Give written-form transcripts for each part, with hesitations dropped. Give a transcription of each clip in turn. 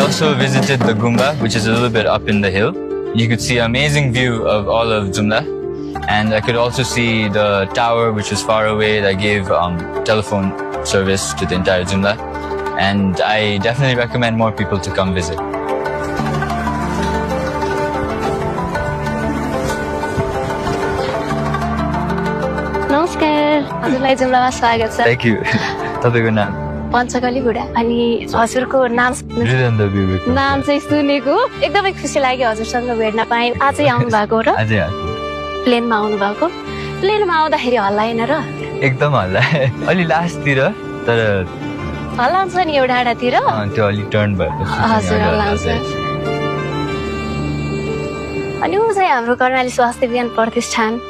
also visited the Gumba, which is a little bit up in the hill. You could see an amazing view of all of Jumla. And I could also see the tower, which was far away, that gave telephone service to the entire Jumla. And I definitely recommend more people to come visit. नमस्कार हजुरलाई जुम्लामा स्वागत छ Thank you. तपाईको नाम? पञ्चकली बुढा अनि हजुरको नाम नाम चाहिँ सुनेको एकदमै खुसी लाग्यो हजुरसँग भेट्न पाएँ आजै आउनु भएको र आजै प्लेनमा आउनु भएको प्लेनमा आउँदाखेरि हल्लाएन र एकदम हल्ला अलि लास्टतिर तर हल्ला हुन्छ नि एउटा डाँडातिर त्यो अलि टर्न भएको हजुर हल्ला हुन्छ अनि ऊ चाहिँ हाम्रो कर्णाली स्वास्थ्य विज्ञान प्रतिष्ठान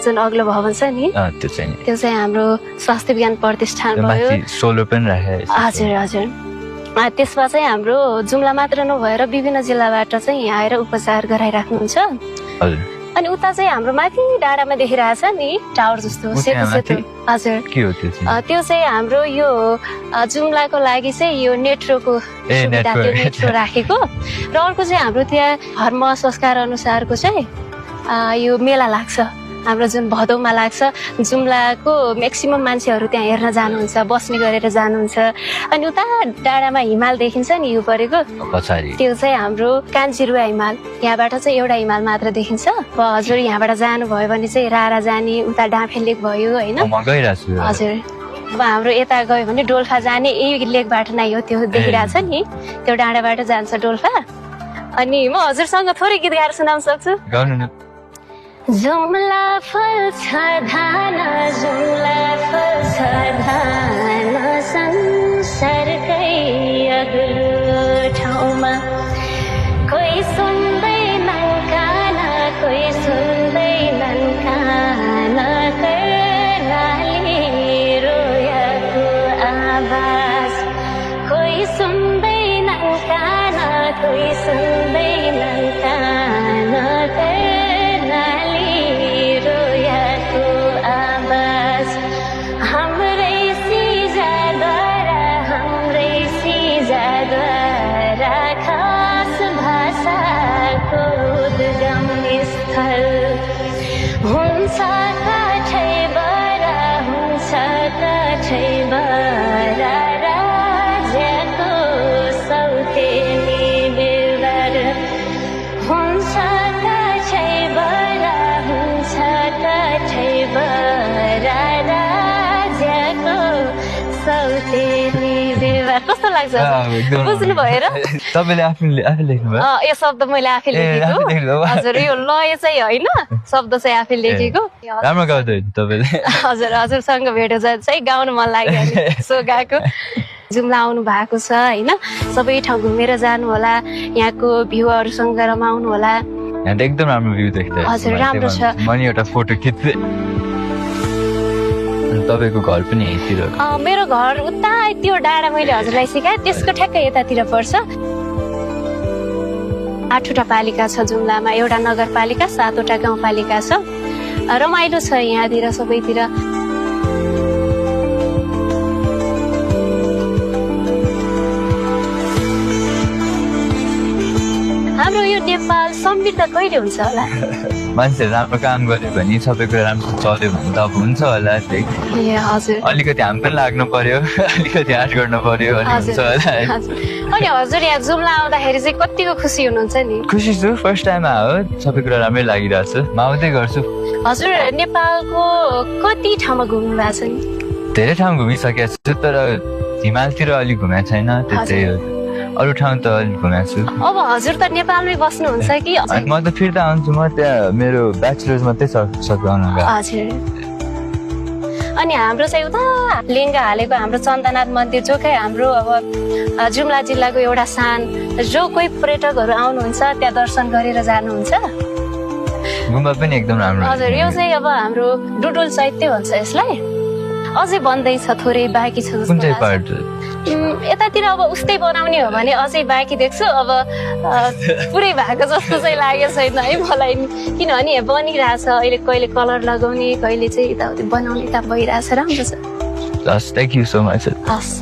जुन अग्लो भवन छ नि त्यो चाहिँ हाम्रो स्वास्थ्य विज्ञान प्रतिष्ठान भयो सोलर पनि राखे हजुर हजुर त्यसमा चाहिँ हाम्रो जुम्ला मात्र नभएर विभिन्न जिल्लाबाट चाहिँ यहाँ आएर उपचार गराइराख्नुहुन्छ अनि उता चाहिँ हाम्रो माथि डाँडामा देखिरहेछ नि टावर जस्तो सेतो सेतो हजुर त्यो चाहिँ हाम्रो यो जुम्लाको लागि चाहिँ यो नेट्रोको नेट्रो राखेको र अर्को चाहिँ हाम्रो त्यहाँ धर्म संस्कार अनुसारको चाहिँ यो मेला लाग्छ हाम्रो जुन भदौमा लाग्छ जुम्लाको म्याक्सिमम मान्छेहरू त्यहाँ हेर्न जानुहुन्छ बस्ने गरेर जानुहुन्छ अनि उता डाँडामा हिमाल देखिन्छ नि यो परेको त्यो चाहिँ हाम्रो कान्छीरुवा हिमाल यहाँबाट चाहिँ एउटा हिमाल मात्र देखिन्छ हजुर यहाँबाट जानुभयो भने चाहिँ रारा जाने उता डाँफे लेक भयो होइन हजुर अब हाम्रो यता गयो भने डोल्फा जाने यही लेकबाट नै हो त्यो देखिरहेछ नि त्यो डाँडाबाट जान्छ डोल्फा अनि म हजुरसँग थोरै गीत गाएर सुनाउन सक्छु जुम्ला फल्छ धान जुम्ला फल्छ धान संसारकै अग्लो ठाउँमा कोही सुन्दैनन् कान कोही सुन्दैनन् कान कर्णाली रोयाको आवाज कोही सुन्दैनन् कान कोही सुन्दैनन् कान कस्तो लाग्छ बुझ्नु भएर तपाईले आफै लेख्नुभयो यो शब्द मैले आफै लेखेको हजुर यो लय चाहिँ होइन शब्द चाहिँ आफै लेखेको राम्रो गाउँदै तपाईले हजुर हजुरसँग भेट चाहिँ गाउन मन लाग्यो सो गाएको जुम्ला आउनु भएको छ होइन सबै ठाउँ घुमेर जानु होला यहाँको भ्यूहरूसँग रमाउनु होला यहाँ एकदम राम्रो भ्यू देख्दै हजुर राम्रो छ म नि एउटा फोटो खिच्दै तपाईको घर पनि यहीँतिर मेरो घर उता त्यो डाँडा मैले हजुरलाई सिकाएँ त्यसको ठ्याक्कै यतातिर पर्छ 8वटा पालिका छ जुम्लामा एउटा नगरपालिका 7वटा गाउँपालिका छ रमाइलो छ यहाँतिर सबैतिर हाम्रो यो नेपाल समृद्ध कहिले हुन्छ होला मान्छेले राम्रो काम गर्यो भने सबै कुरा राम्रो चल्यो भने त अब हुन्छ होला हजुर अलिकति हामी पनि लाग्नु पर्यो अलिकति आर्ट गर्नु पर्यो हुन्छ होला अनि हजुर यहाँ जुम्ला आउँदाखेरि चाहिँ कतिको खुसी हुनुहुन्छ नि खुसी छु फर्स्ट टाइम आयो सबै कुरा राम्रै लागिरहेछ म आउँदै गर्छु हजुर नेपालको कति ठाउँमा घुम्नु भएको छ नि धेरै ठाउँ घुमिसकेको छु तर हिमालतिर अलिक घुमेको छैन त्यही हो अरू ठाउँ त अलिक घुमेको छु अब हजुर त नेपालमै बस्नुहुन्छ कि म त फिर्ता आउँछु म त्यहाँ मेरो ब्याचलर्स मात्रै सक्नु हजुर अनि हाम्रो चाहिँ उता लेङ्गा हालेको हाम्रो चन्दनाथ मन्दिर जो कि हाम्रो अब जुम्ला जिल्लाको एउटा सान जो कोही पर्यटकहरू आउनुहुन्छ त्यहाँ दर्शन गरेर जानुहुन्छ गुम्बा पनि एकदम राम्रो हजुर यो चाहिँ अब हाम्रो डुडुल चैत्य भन्छ यसलाई अझै बन्दैछ थोरै बाँकी छ कुन चाहिँ पार्ट यतातिर अब उस्तै बनाउने हो भने अझै बाँकी देख्छु अब पुरै भएको जस्तो चाहिँ लागेको छैन है मलाई किनभने बनिरहेछ अहिले कहिले कलर लगाउने कहिले चाहिँ यताउति बनाउने त भइरहेछ राम्रो छ थ्याङ्क यू सो मच हस्